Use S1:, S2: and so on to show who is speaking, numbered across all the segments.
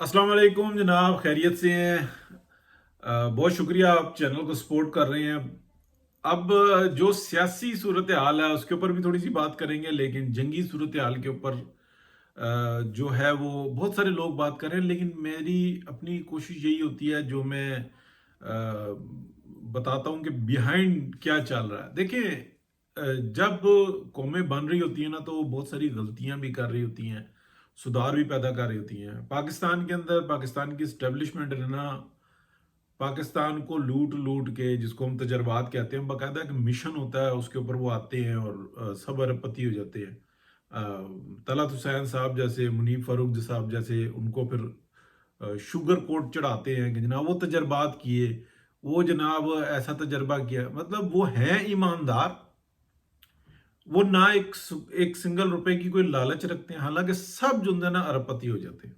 S1: अस्सलाम वालेकुम जनाब, खैरियत से हैं। बहुत शुक्रिया, आप चैनल को सपोर्ट कर रहे हैं। अब जो सियासी सूरत हाल है उसके ऊपर भी थोड़ी सी बात करेंगे, लेकिन जंगी सूरत हाल के ऊपर जो है वो बहुत सारे लोग बात कर रहे हैं, लेकिन मेरी अपनी कोशिश यही होती है जो मैं बताता हूँ कि बिहाइंड क्या चल रहा है। देखिए, जब कौमें बन रही होती हैं ना, तो बहुत सारी गलतियां भी कर रही होती हैं, सुधार भी पैदा कर रही होती हैं। पाकिस्तान के अंदर पाकिस्तान की स्टेब्लिशमेंट है ना, पाकिस्तान को लूट लूट के, जिसको हम तजर्बात कहते हैं, बाकायदा एक मिशन होता है, उसके ऊपर वो आते हैं और सब अरबपति हो जाते हैं। तलत हुसैन साहब जैसे, मुनीब फारूक साहब जैसे, उनको फिर शुगर कोट चढ़ाते हैं कि जनाब वो तजर्बात किए, वो जनाब ऐसा तजर्बा किया। मतलब वो हैं ईमानदार, वो ना एक सिंगल रुपए की कोई लालच रखते हैं, हालांकि सब जो है ना अरबपति हो जाते हैं,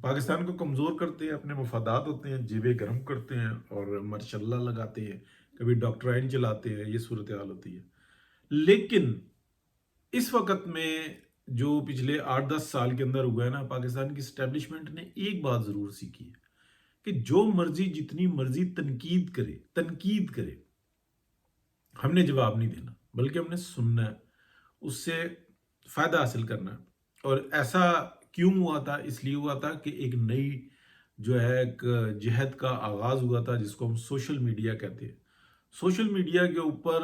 S1: पाकिस्तान को कमजोर करते हैं, अपने मफादात होते हैं, जेबें गर्म करते हैं और मार्शल्ला लगाते हैं, कभी डॉक्ट्राइन चलाते हैं। ये सूरत हाल होती है। लेकिन इस वक्त में जो पिछले 8-10 साल के अंदर हुआ है ना, पाकिस्तान की स्टैब्लिशमेंट ने एक बात जरूर सीखी है कि जो मर्जी जितनी मर्जी तनकीद करे, हमने जवाब नहीं देना, बल्कि हमने सुनना है, उससे फायदा हासिल करना है। और ऐसा क्यों हुआ था? इसलिए हुआ था कि एक नई जो है एक जिहद का आगाज हुआ था, जिसको हम सोशल मीडिया कहते हैं। सोशल मीडिया के ऊपर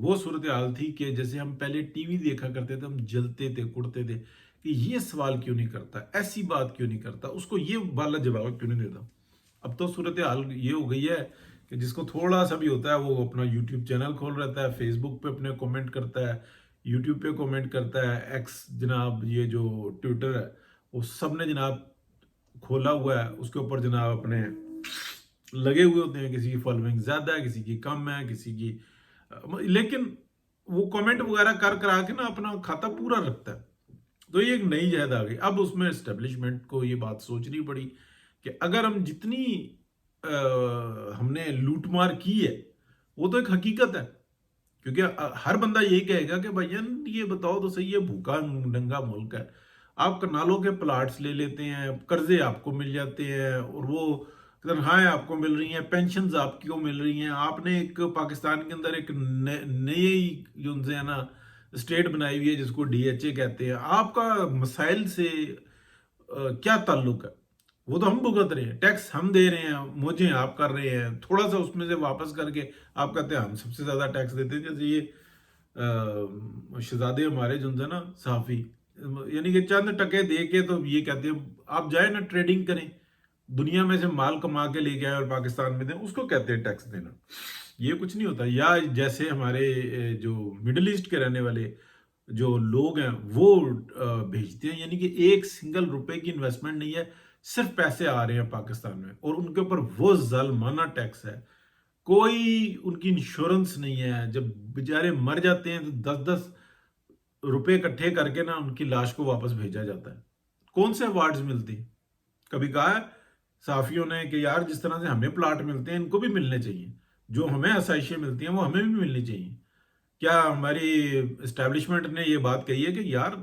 S1: वो सूरत हाल थी कि जैसे हम पहले टीवी देखा करते थे, हम जलते थे, कुड़ते थे कि ये सवाल क्यों नहीं करता, ऐसी बात क्यों नहीं करता, उसको ये वाला जवाब क्यों नहीं देता। अब तो सूरत हाल ये हो गई है कि जिसको थोड़ा सा भी होता है वो अपना यूट्यूब चैनल खोल रहता है, फेसबुक पे अपने कमेंट करता है, यूट्यूब पे कमेंट करता है, एक्स जनाब ये जो ट्विटर है वो सब ने जनाब खोला हुआ है, उसके ऊपर जनाब अपने लगे हुए होते हैं। किसी की फॉलोइंग ज्यादा है, किसी की कम है, किसी की लेकिन वो कमेंट वगैरह कर करा के ना अपना खाता पूरा रखता है। तो ये एक नई जहद आ गई। अब उसमें एस्टेब्लिशमेंट को ये बात सोचनी पड़ी कि अगर हम जितनी हमने लूटमार की है, वो तो एक हकीकत है। क्योंकि हर बंदा यही कहेगा कि भैया ये बताओ तो सही है, भूखा नंगा मुल्क है, आप कनालों के प्लाट्स ले लेते हैं, कर्जे आपको मिल जाते हैं, और वो तनख्वाहें आपको मिल रही हैं, पेंशन आपको मिल रही हैं। आपने एक पाकिस्तान के अंदर एक नई जो उनसे है ना स्टेट बनाई हुई है, जिसको डीएचए कहते हैं। आपका मसाइल से क्या ताल्लुक है? वो तो हम भुगत रहे हैं, टैक्स हम दे रहे हैं, मौजें आप कर रहे हैं, थोड़ा सा उसमें से वापस करके आप कहते हैं हम सबसे ज्यादा टैक्स देते हैं। जैसे ये शहजादे हमारे जो है ना सहाफी, यानी कि चंद टके दे के तो ये कहते हैं आप जाए ना ट्रेडिंग करें, दुनिया में से माल कमा के लेके आए और पाकिस्तान में दें, उसको कहते हैं टैक्स देना। ये कुछ नहीं होता। या जैसे हमारे जो मिडिल ईस्ट के रहने वाले जो लोग हैं वो भेजते हैं, यानी कि एक सिंगल रुपए की इन्वेस्टमेंट नहीं है, सिर्फ पैसे आ रहे हैं पाकिस्तान में, और उनके ऊपर वो जालमाना टैक्स है। कोई उनकी इंश्योरेंस नहीं है, जब बेचारे मर जाते हैं तो 10-10 रुपए इकट्ठे करके ना उनकी लाश को वापस भेजा जाता है। कौन से अवार्ड्स मिलते हैं? कभी कहा है साफियों ने कि यार जिस तरह से हमें प्लाट मिलते हैं इनको भी मिलने चाहिए, जो हमें आसाइशें मिलती हैं वो हमें भी मिलनी चाहिए। क्या हमारी एस्टेब्लिशमेंट ने ये बात कही है कि यार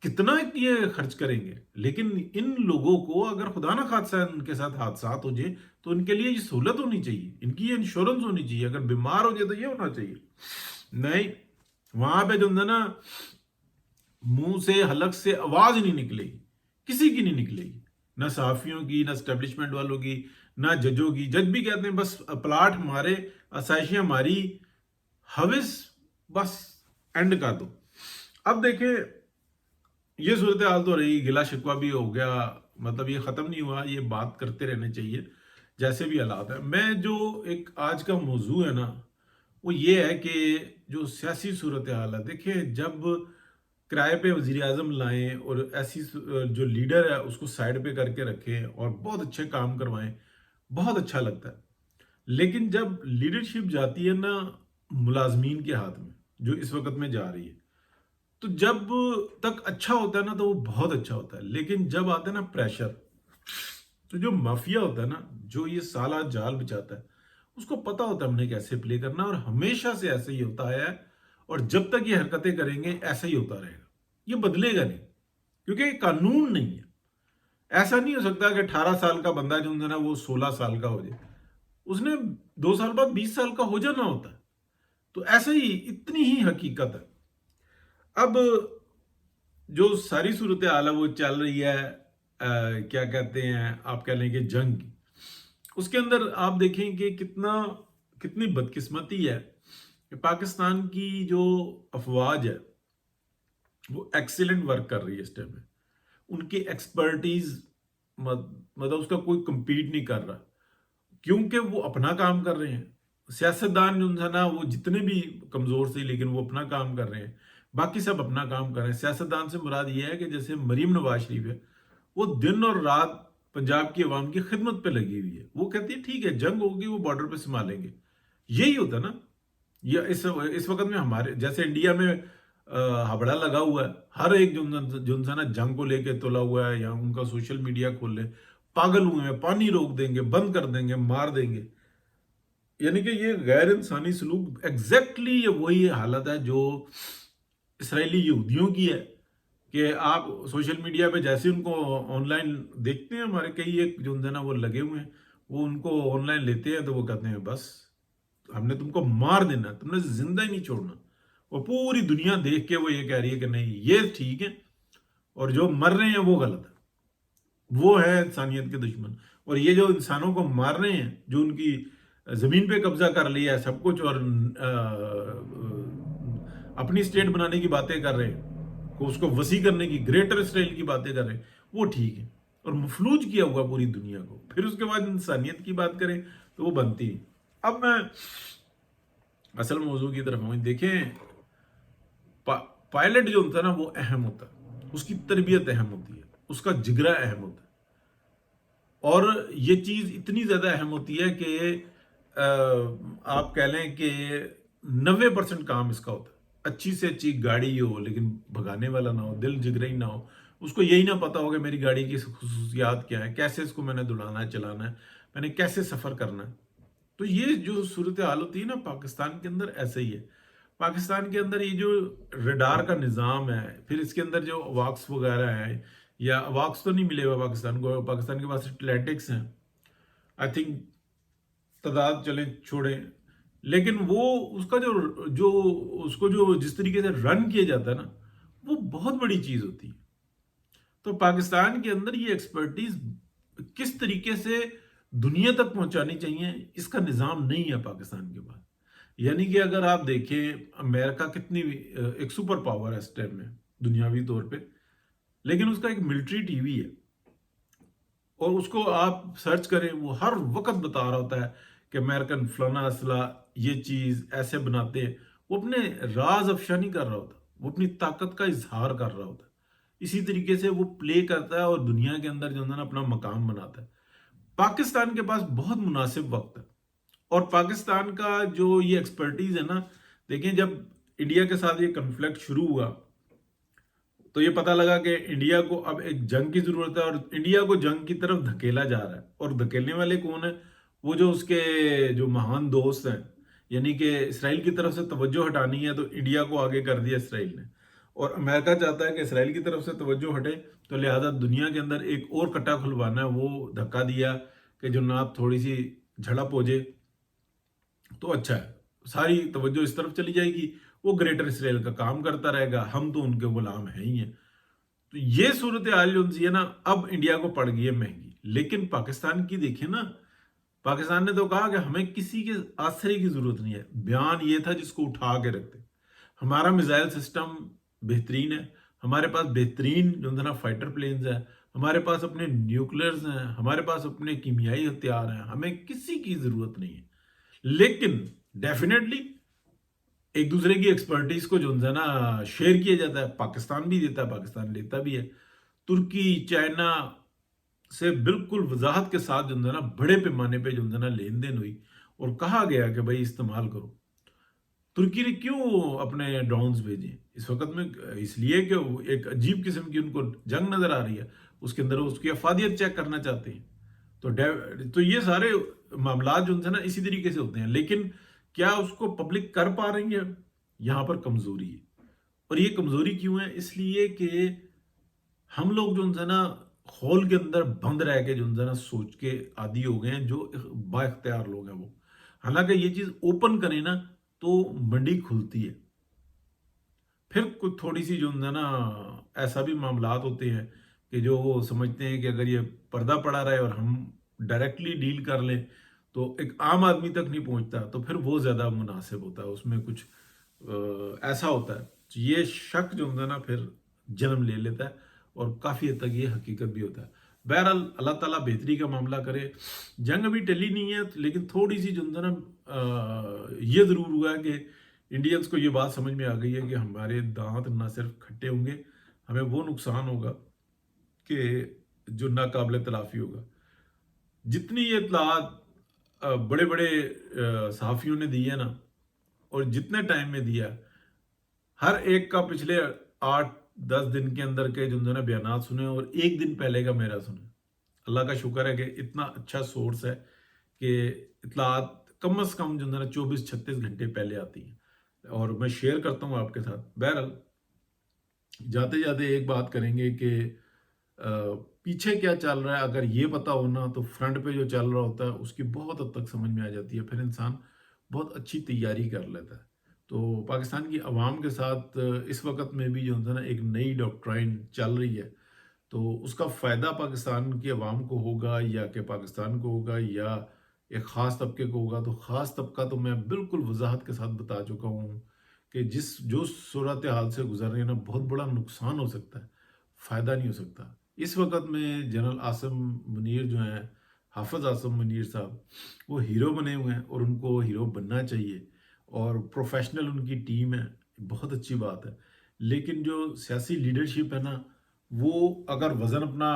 S1: कितना ये खर्च करेंगे? लेकिन इन लोगों को अगर खुदा ना खासा उनके साथ हादसात हो जाए तो इनके लिए ये सहूलत होनी चाहिए, इनकी ये इंश्योरेंस होनी चाहिए। अगर बीमार हो जाए तो ये होना चाहिए। नहीं, वहां पे जो है ना मुंह से हलक से आवाज नहीं निकलेगी, किसी की नहीं निकलेगी, ना सहाफियों की, ना स्टैब्लिशमेंट वालों की, ना जजों की। जज भी कहते हैं बस प्लाट हमारे, आसाइशें हमारी, हविस बस एंड कर दो। अब देखें, ये सूरत हाल तो रही, गिला शिकवा भी हो गया, मतलब ये खत्म नहीं हुआ, ये बात करते रहने चाहिए जैसे भी हालात है। मैं जो एक आज का मौजू है ना वो ये है कि जो सियासी सूरत हाल है, देखिए जब किराए पे वजीर आजम लाएं और ऐसी जो लीडर है उसको साइड पे करके रखें और बहुत अच्छे काम करवाएं, बहुत अच्छा लगता है। लेकिन जब लीडरशिप जाती है ना मुलाजमीन के हाथ में, जो इस वक्त में जा रही है, तो जब तक अच्छा होता है ना तो वो बहुत अच्छा होता है। लेकिन जब आता है ना प्रेशर, तो जो माफिया होता है ना, जो ये साला जाल बिछाता है, उसको पता होता है हमने कैसे प्ले करना, और हमेशा से ऐसे ही होता आया है। और जब तक ये हरकतें करेंगे ऐसा ही होता रहेगा, ये बदलेगा नहीं, क्योंकि ये कानून नहीं है। ऐसा नहीं हो सकता कि 18 साल का बंदा जो है ना वो 16 साल का हो जाए, उसने 2 साल बाद 20 साल का हो जाना होता है। तो ऐसे ही इतनी ही हकीकत है। अब जो सारी सूरत हाल है वो चल रही है, क्या कहते हैं, आप कह लेंगे जंग की। उसके अंदर आप देखें कि कितनी बदकिस्मती है कि पाकिस्तान की जो अफवाज है वो एक्सीलेंट वर्क कर रही है इस टाइम में। उनकी एक्सपर्टीज मतलब उसका कोई compete नहीं कर रहा, क्योंकि वो अपना काम कर रहे हैं। सियासतदान जो है ना वो जितने भी कमजोर से, लेकिन वो अपना काम कर रहे हैं, बाकी सब अपना काम कर रहे हैं। सियासतदान से मुराद ये है कि जैसे मरीम नवाज शरीफ है, वो दिन और रात पंजाब की आवाम की खिदमत पे लगी हुई है। वो कहती है ठीक है जंग होगी, वो बॉर्डर पे संभालेंगे। यही होता है ना। ये इस वक्त में हमारे जैसे इंडिया में हबड़ा लगा हुआ है, हर एक जो है ना जंग को लेके तुला हुआ है, या उनका सोशल मीडिया खोल ले, पागल हुए हैं, पानी रोक देंगे, बंद कर देंगे, मार देंगे। यानी कि ये गैर इंसानी सलूक एग्जैक्टली ये वही हालत है जो इसराइली यहूदियों की है। कि आप सोशल मीडिया पे जैसे उनको ऑनलाइन देखते हैं, हमारे कई एक जो है ना वो लगे हुए हैं, वो उनको ऑनलाइन लेते हैं तो वो कहते हैं बस हमने तुमको मार देना, तुमने जिंदा ही नहीं छोड़ना। और पूरी दुनिया देख के वो ये कह रही है कि नहीं ये ठीक है, और जो मर रहे हैं वो गलत है, वो है इंसानियत के दुश्मन। और ये जो इंसानों को मार रहे हैं, जो उनकी जमीन पे कब्जा कर लिया है सब कुछ, और अपनी स्टेट बनाने की बातें कर रहे हैं, को उसको वसी करने की, ग्रेटर इसराइल की बातें कर रहे हैं, वो ठीक है। और मफलूज किया हुआ पूरी दुनिया को, फिर उसके बाद इंसानियत की बात करें तो वो बनती है। अब मैं असल मौजू की तरफ आऊँ। देखें, पायलट जो होता है ना वो अहम होता है, उसकी तरबियत अहम होती है, उसका जिगरा अहम होता है। और ये चीज इतनी ज्यादा अहम होती है कि आप कह लें कि 90% काम इसका होता है। अच्छी से अच्छी गाड़ी हो, लेकिन भगाने वाला ना हो, दिल जिगरा ही ना हो, उसको यही ना पता हो कि मेरी गाड़ी की खुसूसियात क्या है, कैसे इसको मैंने दौड़ाना है, चलाना है, मैंने कैसे सफर करना है। तो ये जो सूरत हाल होती है ना पाकिस्तान के अंदर, ऐसे ही है। पाकिस्तान के अंदर ये जो रडार का निज़ाम है, फिर इसके अंदर जो अवाक्स वगैरह है, या अवाक्स तो नहीं मिलेगा पाकिस्तान को, पाकिस्तान के पास एटलेटिक्स हैं, आई थिंक, तादाद चले छोड़े, लेकिन वो उसका जो जो उसको जो जिस तरीके से रन किया जाता है ना, वो बहुत बड़ी चीज होती है। तो पाकिस्तान के अंदर ये एक्सपर्टीज किस तरीके से दुनिया तक पहुंचानी चाहिए, इसका निज़ाम नहीं है पाकिस्तान के पास। यानी कि अगर आप देखें, अमेरिका कितनी एक सुपर पावर है इस टाइम में दुनियावी तौर पे, लेकिन उसका एक मिलिट्री टीवी है, और उसको आप सर्च करें, वो हर वक्त बता रहा होता है कि अमेरिकन फलाना असला ये चीज ऐसे बनाते हैं। वो अपने राज अफशा नहीं कर रहा होता, वो अपनी ताकत का इजहार कर रहा होता है। इसी तरीके से वो प्ले करता है और दुनिया के अंदर जो है ना अपना मकाम बनाता है। पाकिस्तान के पास बहुत मुनासिब वक्त है, और पाकिस्तान का जो ये एक्सपर्टीज है ना, देखें जब इंडिया के साथ ये कन्फ्लिक्ट शुरू हुआ तो ये पता लगा कि इंडिया को अब एक जंग की जरूरत है, और इंडिया को जंग की तरफ धकेला जा रहा है। और धकेलने वाले कौन है? वो जो उसके जो महान दोस्त हैं, यानी कि इसराइल की तरफ से तवज्जो हटानी है तो इंडिया को आगे कर दिया इसराइल ने, और अमेरिका चाहता है कि इसराइल की तरफ से तवज्जो हटे, तो लिहाजा दुनिया के अंदर एक और कट्टा खुलवाना है। वो धक्का दिया कि जो ना थोड़ी सी झड़प हो जाए तो अच्छा है, सारी तवज्जो इस तरफ चली जाएगी, वो ग्रेटर इसराइल का काम करता रहेगा, हम तो उनके गुलाम हैं ही हैं। तो ये सूरत हाल जो है ना, अब इंडिया को पड़ गई है महंगी। लेकिन पाकिस्तान की देखिए ना, पाकिस्तान ने तो कहा कि हमें किसी के आश्रय की जरूरत नहीं है। बयान ये था जिसको उठा के रखते, हमारा मिसाइल सिस्टम बेहतरीन है, हमारे पास बेहतरीन जो है ना फाइटर प्लेन्स है, हमारे पास अपने न्यूक्लियर्स हैं, हमारे पास अपने कीमियाई हथियार हैं, हमें किसी की जरूरत नहीं है। लेकिन डेफिनेटली एक दूसरे की एक्सपर्टीज को जो है ना शेयर किया जाता है, पाकिस्तान भी देता है, पाकिस्तान लेता भी है। तुर्की, चाइना से बिल्कुल वजाहत के साथ जो है ना बड़े पैमाने पे जो है ना लेन देन हुई, और कहा गया कि भाई इस्तेमाल करो। तुर्की ने क्यों अपने ड्रोन्स भेजे इस वक्त में? इसलिए कि एक अजीब किस्म की उनको जंग नजर आ रही है, उसके अंदर उसकी अफादियत चेक करना चाहते हैं। तो ये सारे मामला जो है ना इसी तरीके से होते हैं। लेकिन क्या उसको पब्लिक कर पा रही है? यहां पर कमजोरी है। और ये कमजोरी क्यों है? इसलिए कि हम लोग जो है ना हॉल के अंदर बंद रह के जो है ना सोच के आदी हो गए हैं, जो बाइख्तियार लोग हैं वो। हालांकि ये चीज ओपन करें ना तो मंडी खुलती है। फिर कुछ थोड़ी सी जो है ना ऐसा भी मामलात होते हैं कि जो वो समझते हैं कि अगर ये पर्दा पड़ा रहे और हम डायरेक्टली डील कर लें तो एक आम आदमी तक नहीं पहुंचता, तो फिर वो ज़्यादा मुनासिब होता है, उसमें कुछ ऐसा होता है। तो ये शक जो है ना फिर जन्म ले लेता है और काफ़ी हद तक ये हकीकत भी होता है। बहरहाल अल्लाह ताला बेहतरी का मामला करे। जंग अभी टली नहीं है, लेकिन थोड़ी सी जो है ना ये ज़रूर हुआ है कि इंडियंस को ये बात समझ में आ गई है कि हमारे दांत ना सिर्फ खट्टे होंगे, हमें वो नुकसान होगा कि जो नाकाबिले तलाफी होगा। जितनी ये इत्तलात बड़े बड़े सहाफ़ियों ने दी है ना, और जितने टाइम में दिया, हर एक का पिछले 8-10 दिन के अंदर के जो है ना बयानात सुने और एक दिन पहले का मेरा सुने। अल्लाह का शुक्र है कि इतना अच्छा सोर्स है कि इत्तलात कम अज़ कम जो है ना 24-36 घंटे पहले आती हैं और मैं शेयर करता हूँ आपके साथ। बहरहाल जाते जाते एक बात करेंगे कि पीछे क्या चल रहा है अगर ये पता होना, तो फ्रंट पे जो चल रहा होता है उसकी बहुत हद तक समझ में आ जाती है, फिर इंसान बहुत अच्छी तैयारी कर लेता है। तो पाकिस्तान की आवाम के साथ इस वक्त में भी जो है ना एक नई डॉक्ट्राइन चल रही है, तो उसका फ़ायदा पाकिस्तान की आवाम को होगा या कि पाकिस्तान को होगा या एक ख़ास तबके को होगा। तो ख़ास तबका तो मैं बिल्कुल वजाहत के साथ बता चुका हूँ कि जो सूरत हाल से गुजर रहे हैं ना, बहुत बड़ा नुकसान हो सकता है, फ़ायदा नहीं हो सकता। इस वक्त में जनरल आसिम मुनीर जो हैं, हाफिज़ आसिम मुनीर साहब, वो हीरो बने हुए हैं और उनको हीरो बनना चाहिए और प्रोफेशनल उनकी टीम है, बहुत अच्छी बात है। लेकिन जो सियासी लीडरशिप है ना, वो अगर वज़न अपना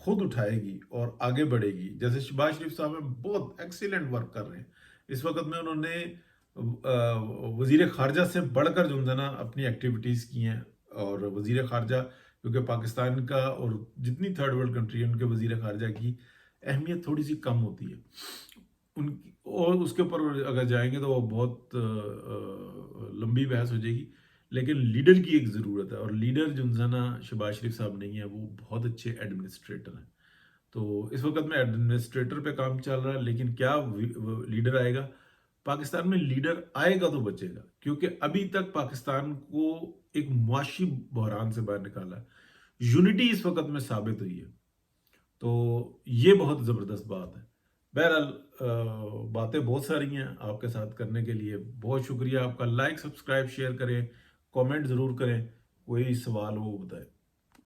S1: खुद उठाएगी और आगे बढ़ेगी, जैसे शहबाज शरीफ साहब हैं, बहुत एक्सीलेंट वर्क कर रहे हैं इस वक्त में। उन्होंने वज़ीर ख़ारजा से बढ़कर जो है ना अपनी एक्टिविटीज़ की हैं, और वज़ीर ख़ारजा क्योंकि पाकिस्तान का और जितनी थर्ड वर्ल्ड कंट्री है उनके वज़ीर ख़ारजा की अहमियत थोड़ी सी कम होती है उनकी, और उसके ऊपर अगर जाएंगे तो वो बहुत लंबी बहस हो जाएगी। लेकिन लीडर की एक ज़रूरत है, और लीडर जो है ना शहबाज शरीफ साहब नहीं है, वो बहुत अच्छे एडमिनिस्ट्रेटर हैं। तो इस वक्त में एडमिनिस्ट्रेटर पे काम चल रहा है, लेकिन क्या लीडर आएगा? पाकिस्तान में लीडर आएगा तो बचेगा, क्योंकि अभी तक पाकिस्तान को एक मुआशी बहरान से बाहर निकाला है। यूनिटी इस वक्त में साबित हुई है, तो ये बहुत ज़बरदस्त बात है। बहरहाल बातें बहुत सारी हैं आपके साथ करने के लिए, बहुत शुक्रिया आपका। लाइक, सब्सक्राइब, शेयर करें, कमेंट ज़रूर करें, कोई सवाल हो बताएं।